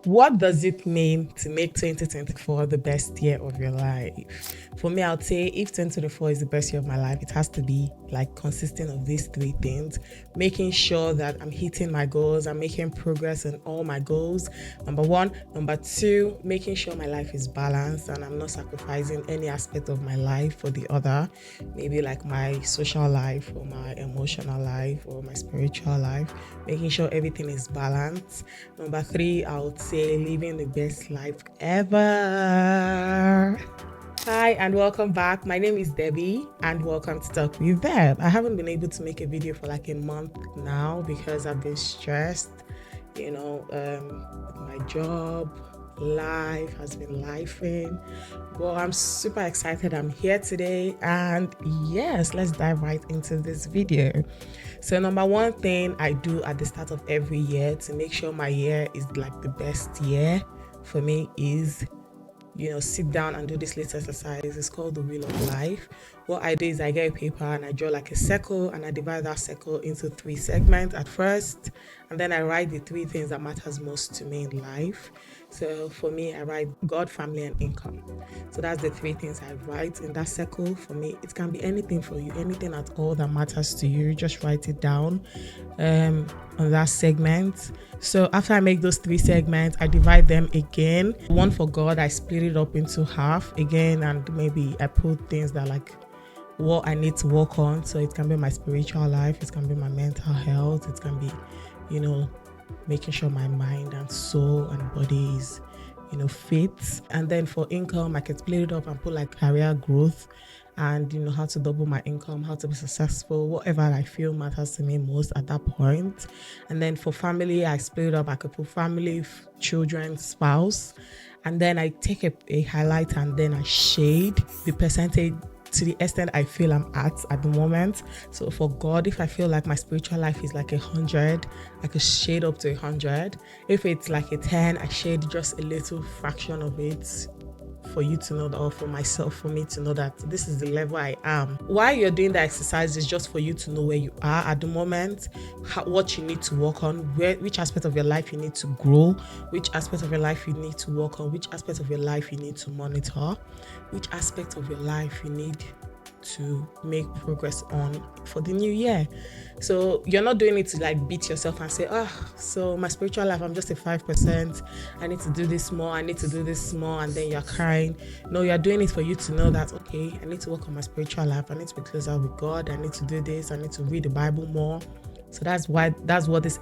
What does it mean to make 2024 the best year of your life? For me, I would say if 2024 is the best year of my life, it has to be like consisting of these three things. Making sure that I'm hitting my goals, I'm making progress in all my goals. Number one. Number two, making sure my life is balanced and I'm not sacrificing any aspect of my life for the other. Maybe like my social life or my emotional life or my spiritual life. Making sure everything is balanced. Number three, I would say living the best life ever. Hi and welcome back. My name is Debbie and welcome to Talk with Deb. I haven't been able to make a video for like a month now because I've been stressed, my job, life has been lifing. Well, I'm super excited I'm here today, and yes, let's dive right into this video. So number one thing I do at the start of every year to make sure my year is like the best year for me is sit down and do this little exercise. It's called the Wheel of Life. What I do is I get a paper and I draw like a circle and I divide that circle into 3 segments at first, and then I write the 3 things that matters most to me in life. So for me, I write God, family, and income. So that's the 3 things I write in that circle. For me, it can be anything for you, anything at all that matters to you. Just write it down on that segment. So after I make those 3 segments, I divide them again. One for God, I split it up into half again, and maybe I put things that like what I need to work on. So it can be my spiritual life, it can be my mental health, it can be, making sure my mind and soul and body is, fit. And then for income, I can split it up and put like career growth and how to double my income, how to be successful, whatever I feel matters to me most at that point. And then for family, I split it up. I could put family, children, spouse, and then I take a highlight and then I shade the percentage to the extent I feel I'm at the moment. So for God, if I feel like my spiritual life is like 100, I could shade up to 100. If it's like a 10, I shade just a little fraction of it for you to know that, or for myself, for me to know that this is the level I am. Why you're doing the exercise is just for you to know where you are at the moment, what you need to work on, which aspect of your life you need to grow, which aspect of your life you need to work on, which aspect of your life you need to monitor, which aspect of your life you need to make progress on for the new year. So you're not doing it to like beat yourself and say, so my spiritual life, I'm just a 5%. I need to do this more. I need to do this more. And then you're crying. No, you're doing it for you to know that, okay, I need to work on my spiritual life. I need to be closer with God. I need to do this. I need to read the Bible more. So that's what this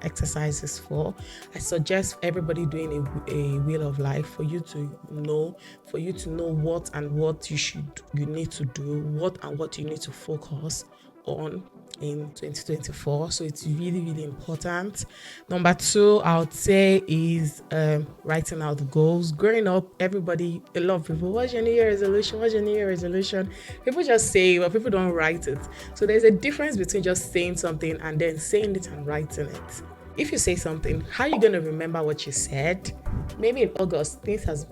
exercise is for. I suggest everybody doing a wheel of life for you to know what and what you need to do, what and what you need to focus on in 2024. So it's really, really important. Number 2, I would say is writing out the goals. Growing up, everybody, a lot of people, what's your New Year resolution? What's your New Year resolution? People just say, but people don't write it. So there's a difference between just saying something and then saying it and writing it. If you say something, how are you going to remember what you said? Maybe in August, things has,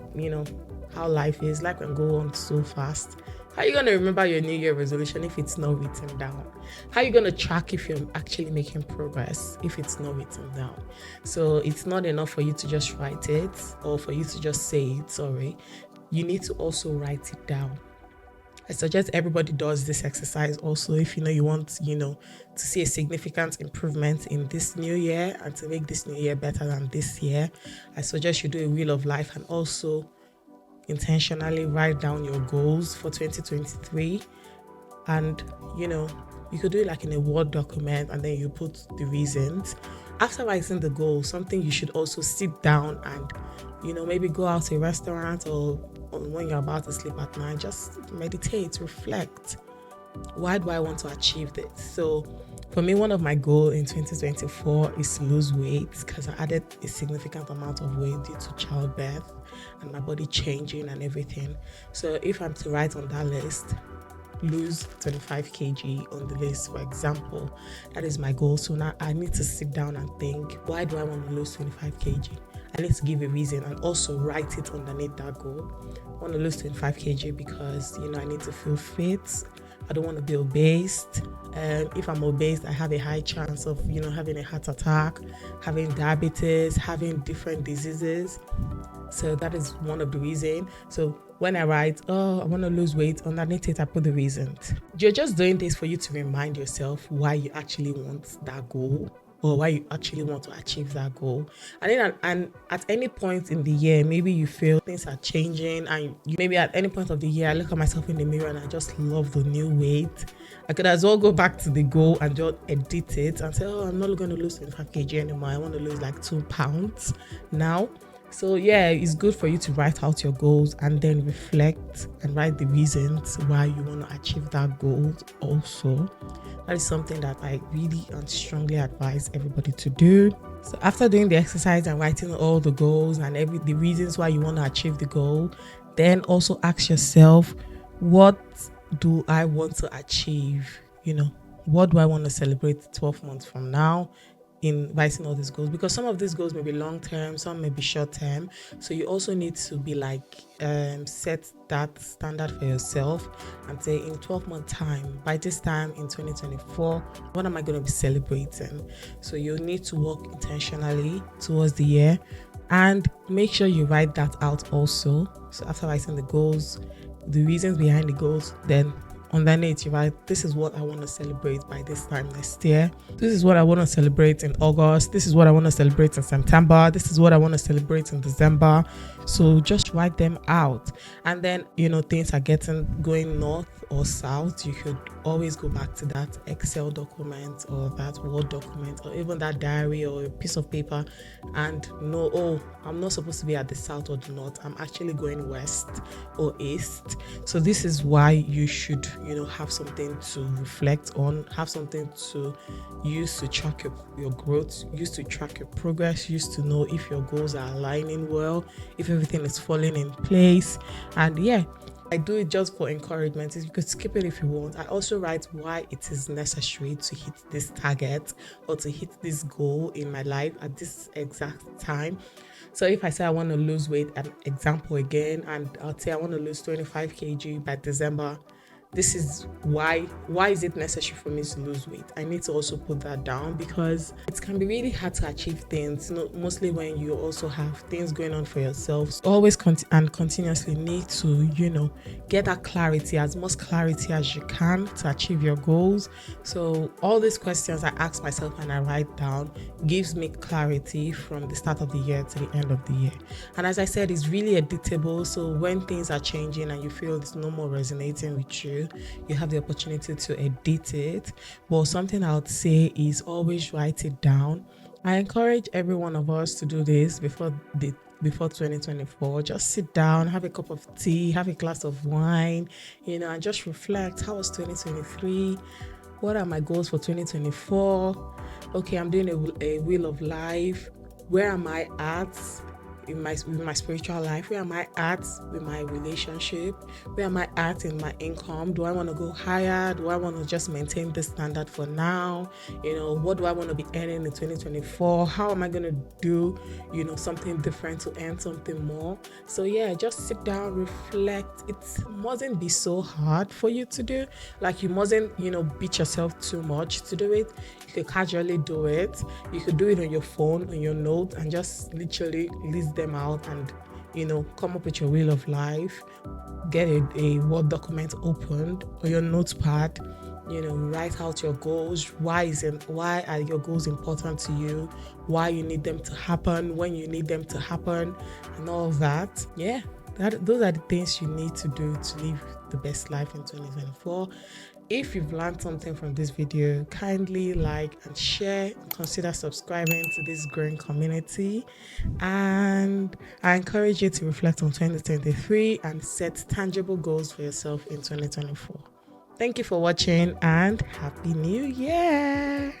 how life is, life can go on so fast. How are you going to remember your New Year resolution if it's not written down? How are you going to track if you're actually making progress if it's not written down? So it's not enough for you to just write it or for you to just say it, sorry. You need to also write it down. I suggest everybody does this exercise also if you want, to see a significant improvement in this new year and to make this new year better than this year. I suggest you do a wheel of life and also intentionally write down your goals for 2023, and you could do it like in a Word document and then you put the reasons. After writing the goal, something you should also sit down and maybe go out to a restaurant or when you're about to sleep at night, just meditate, reflect. Why do I want to achieve this? So for me, one of my goals in 2024 is to lose weight because I added a significant amount of weight due to childbirth and my body changing and everything. So if I'm to write on that list, lose 25 kg on the list, for example, that is my goal. So now I need to sit down and think, why do I want to lose 25 kg? I need to give a reason and also write it underneath that goal. I want to lose 25 kg because I need to feel fit. I don't want to be obese. If I'm obese, I have a high chance of, having a heart attack, having diabetes, having different diseases. So that is one of the reasons. So when I write, oh, I want to lose weight, underneath it, I put the reasons. You're just doing this for you to remind yourself why you actually want that goal, or why you actually want to achieve that goal. And then and at any point in the year, maybe you feel things are changing, and maybe at any point of the year, I look at myself in the mirror and I just love the new weight. I could as well go back to the goal and just edit it and say, oh, I'm not going to lose 25 kg anymore. I want to lose like 2 pounds now. So yeah, it's good for you to write out your goals and then reflect and write the reasons why you want to achieve that goal also. That is something that I really and strongly advise everybody to do. So after doing the exercise and writing all the goals and the reasons why you want to achieve the goal, then also ask yourself, what do I want to achieve? What do I want to celebrate 12 months from now in writing all these goals? Because some of these goals may be long term, some may be short term. So you also need to be set that standard for yourself and say, in 12 month time, by this time in 2024, what am I going to be celebrating? So you need to work intentionally towards the year and make sure you write that out also. So after writing the goals, the reasons behind the goals, then underneath you write, this is what I want to celebrate by this time next year. This is what I want to celebrate in August. This is what I want to celebrate in September. This is what I want to celebrate in December. So just write them out. And then, things are going north or south, you could always go back to that Excel document or that Word document or even that diary or a piece of paper and know, oh, I'm not supposed to be at the south or the north. I'm actually going west or east. So this is why you should, have something to reflect on, have something to use to track your growth, use to track your progress, use to know if your goals are aligning well, if everything is falling in place. And yeah, I do it just for encouragement. You could skip it if you want. I also write why it is necessary to hit this target or to hit this goal in my life at this exact time. So if I say I want to lose weight, an example again, and I'll say I want to lose 25 kg by December, this is why is it necessary for me to lose weight? I need to also put that down because it can be really hard to achieve things, mostly when you also have things going on for yourself. So always continuously need to, get that clarity, as much clarity as you can to achieve your goals. So all these questions I ask myself and I write down gives me clarity from the start of the year to the end of the year. And as I said, it's really editable. So when things are changing and you feel it's no more resonating with you, you have the opportunity to edit it. But something I would say is always write it down. I encourage every one of us to do this before 2024. Just sit down, have a cup of tea, have a glass of wine, and just reflect. How was 2023? What are my goals for 2024? Okay, I'm doing a wheel of life. Where am I at with my spiritual life? Where am I at with my relationship? Where am I at in my income? Do I want to go higher? Do I want to just maintain this standard for now? What do I want to be earning in 2024? How am I going to do, something different to earn something more? So yeah, just sit down, reflect. It mustn't be so hard for you to do. Like you mustn't, beat yourself too much to do it. You could casually do it. You could do it on your phone, on your notes, and just literally list them out and come up with your wheel of life. Get a Word document opened or your notepad. Write out your goals. Why are your goals important to you? Why you need them to happen, when you need them to happen, and all of that. Yeah, those are the things you need to do to live the best life in 2024. If you've learned something from this video, kindly like and share and consider subscribing to this growing community. And I encourage you to reflect on 2023 and set tangible goals for yourself in 2024. Thank you for watching and Happy New Year!